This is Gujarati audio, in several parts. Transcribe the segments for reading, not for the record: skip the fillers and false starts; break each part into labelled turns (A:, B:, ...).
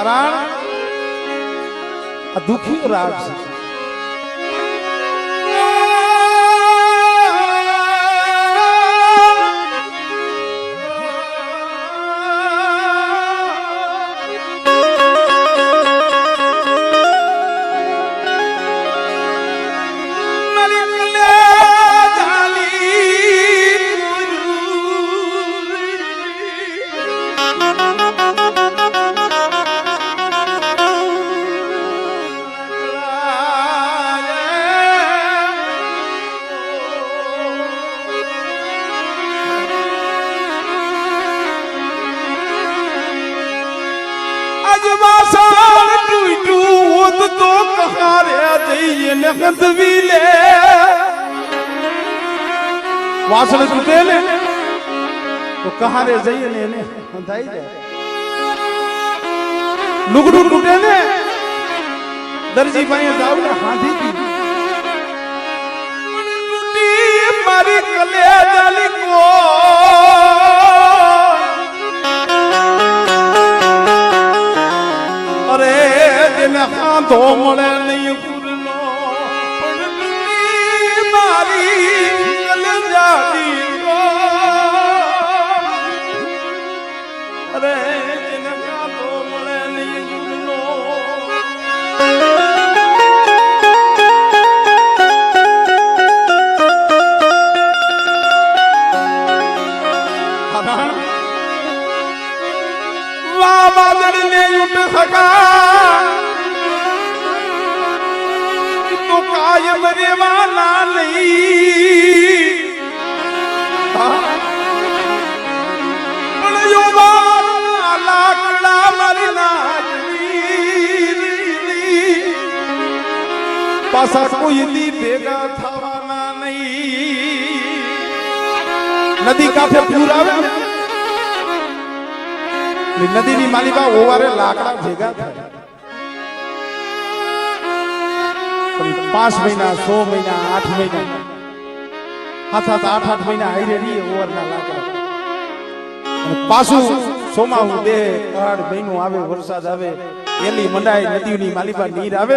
A: કારણ આ દુખી રાગ છે. तो कहाँ रे जइए ने गंदवी ले वासण टूटे ले तो कहाँ रे जइए ने हंधाई जाए लुगड़ू टूटे ने दर्जी भाई जाओ ने हाथी की टूटी मारी कले डाली को अरे दिन हाथों मड़े नहीं गुरनो मारी कलजादी को अरे दिन हाथों मड़े नहीं गुरनो वाह बादल ने उठ सका कायम रेवाना नहीं लाकड़ा मरना पासा कोई दी भेगा थवाना नहीं नदी कांठे पूरा नदी ની માલિકા ઓવારે લાકડા ભેગા થાય 5 મહિના 6 મહિના 8 મહિના હાથ 8 મહિના આઈ રહી ઓવરના લાકડા અને પાછું સોમાહુ દે અઢ મહિનો આવે વરસાદ આવે એલી મંડાય નદીની માલિકા નીર આવે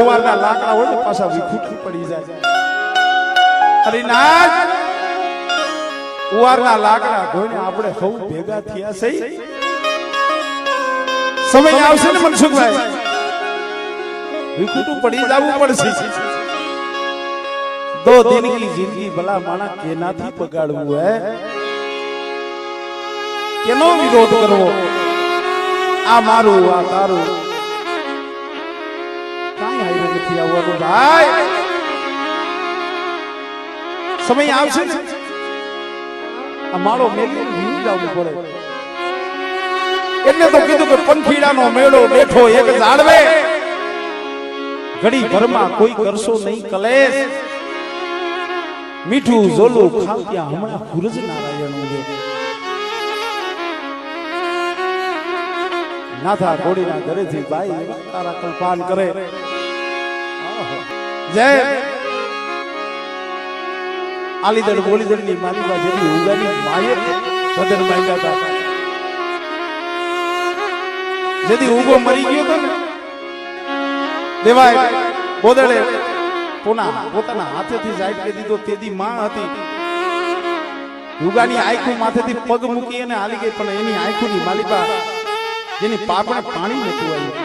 A: ઓવરના લાકડા હોય પાછા વિખૂટી પડી જાય અરે નાજ ઓવરના લાકડા ધોઈને આપણે સૌ ભેગા થયા છે સમય આવશે ને મનસુખભાઈ विखुटू पड़ी जावू पड़सी दो दिन की जिंदगी भला माना केना थी पगाड़वू है केनो विरोध करवो आ मारू आ तारू काई हाई નથી આવવાનું ભાઈ સમય આવશે ને આ માળો મેલી ભૂલી જાવું પડે એટલે તો કીધું કે પંખીડાનો મેળો બેઠો એક ઝાડવે घड़ी भर में कोई करशो नहीं कलेश मीठू जोलो खात्या हमणा गुरज नारायण उदे नाथा घोड़ी ना घरे थी भाई तारा कल्पान करे जय आलीदड़ बोलीदड़ नी मालिका जेवी उगानी माये बदन मांगा था जदी उगो मरी गयो तो देवाय बोदड़े पुना પોતાના હાથેથી સાઈડ કરી દીધો તેદી માં હતી યુગાની આંખો માથેથી પગ મૂકી અને હાલી ગઈ પણ એની આંખોની માલિકા જેની પાપણે પાણી નતું આવ્યું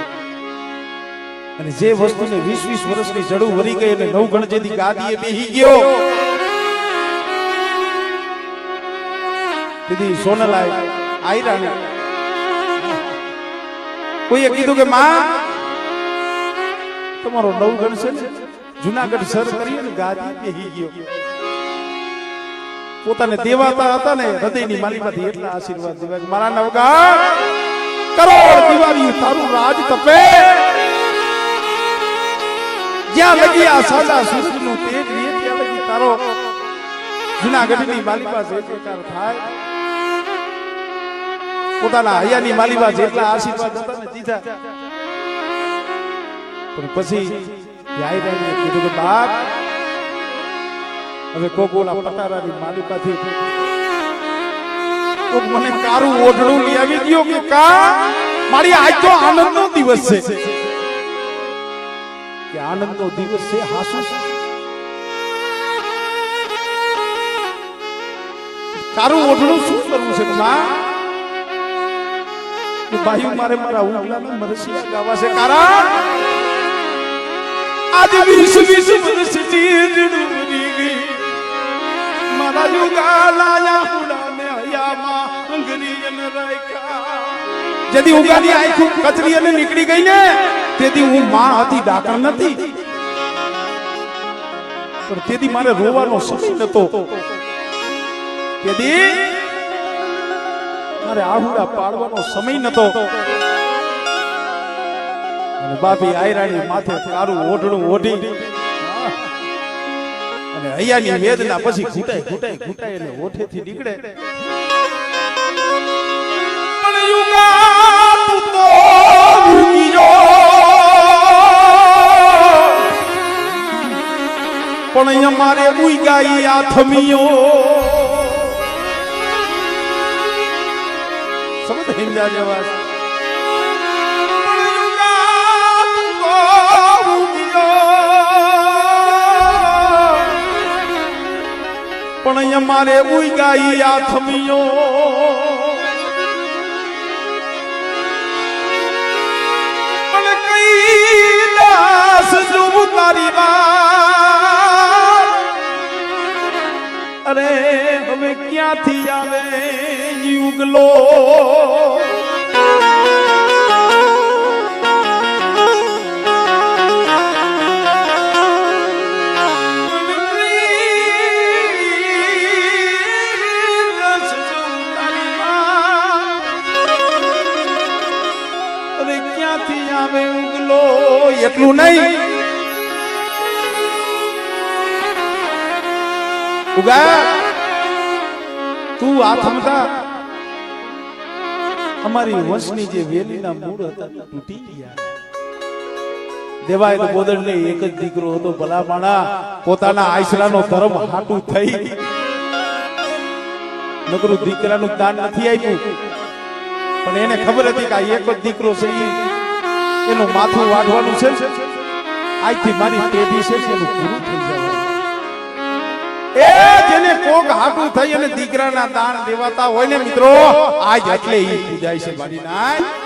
A: અને જે વસ્તુને 20-20 વર્ષની જડું વરી ગઈ અને નવ ગણજેદી ગાદીએ બેહી ગયો તેદી સોનલાય આયરાને કોઈએ કીધું કે માં તમારો નવ ગણ છે ને જૂનાગઢ સર કરી ને ગાદી બેહી ગયો પોતાને દેવાતા હતા ને હૃદયની માલિકાથી એટલા આશીર્વાદ દેવા કે મારા નવગણ કરોડ દિવાળી તારું રાજ તપે જ્યાં લગી આ સાદા સૃષ્ટિનું તેજ રે ત્યાં લગી તારો જૂનાગઢની માલિકા જે પ્રકાર થાય પોતાના હૈયાની માલિકા જેટલા આશીર્વાદ હતા ને દીધા પણ પછી યાયરાને કીધું કે બાપ હવે કોકોલા પટારાની માલિકાથી તો મને કારું ઓઢણું લઈ આવી દયો કે કા મારી આજ તો આનંદનો દિવસ છે કે આનંદનો દિવસ છે હાસુ કારું ઓઢણું શું કરવું છે માં કે ભાઈ મારે મારા ઉગલાના મરસિયા ગાવા છે કારા આજ 20 વર્ષથી જડું બની ગઈ મારા યુગાલાયા હુડાને હયામાં અંગરીયન રાયકા જેદી ઉગાની આંખું કચરી અને નીકળી ગઈ ને તેથી હું માં હતી ડાકણ નથી પણ તેથી મારે રોવાનો સમય નતો તેથી મારે આહુડા પાડવાનો સમય નતો અને બાપી આયરાણી માથે કારું ઓઢણું ઓઢી અને હૈયાની વેદના પછી ઘૂંટાય એટલે ઓઠેથી નીકળે પણ યુગા તું તો ભૂગીયો પણ અમારે ઉઈગાઈ આથમીયો સમજ હિંજા જેવા પણ અમારે ઉઈગાઈ આથમીયો પણ કૈલાસ જોવું તારી વાત અરે હવે ક્યાંથી આવે યુગલો એટલું નહીં ઉગા તું આથમતા અમારી વંશની જે વેલીના મૂળ હતા તૂટી ગયા દેવાય તો બોદડને એક જ દીકરો હતો ભલા માણા પોતાના આઈસરાનો ધર્મ હાટું થઈ નકરું દીકરાનું દાન નથી આપ્યું પણ એને ખબર હતી કે આ એક જ દીકરો છે એનું માથું વાઢવાનું છે આજથી મારી પેઢી છે એનું પૂરું થઈ જવાનું એ જેને કોક હાટું થઈ અને દીકરાના દાન દેવાતા હોય ને મિત્રો આજ એટલે ઈ પૂજાય છે મારી નાય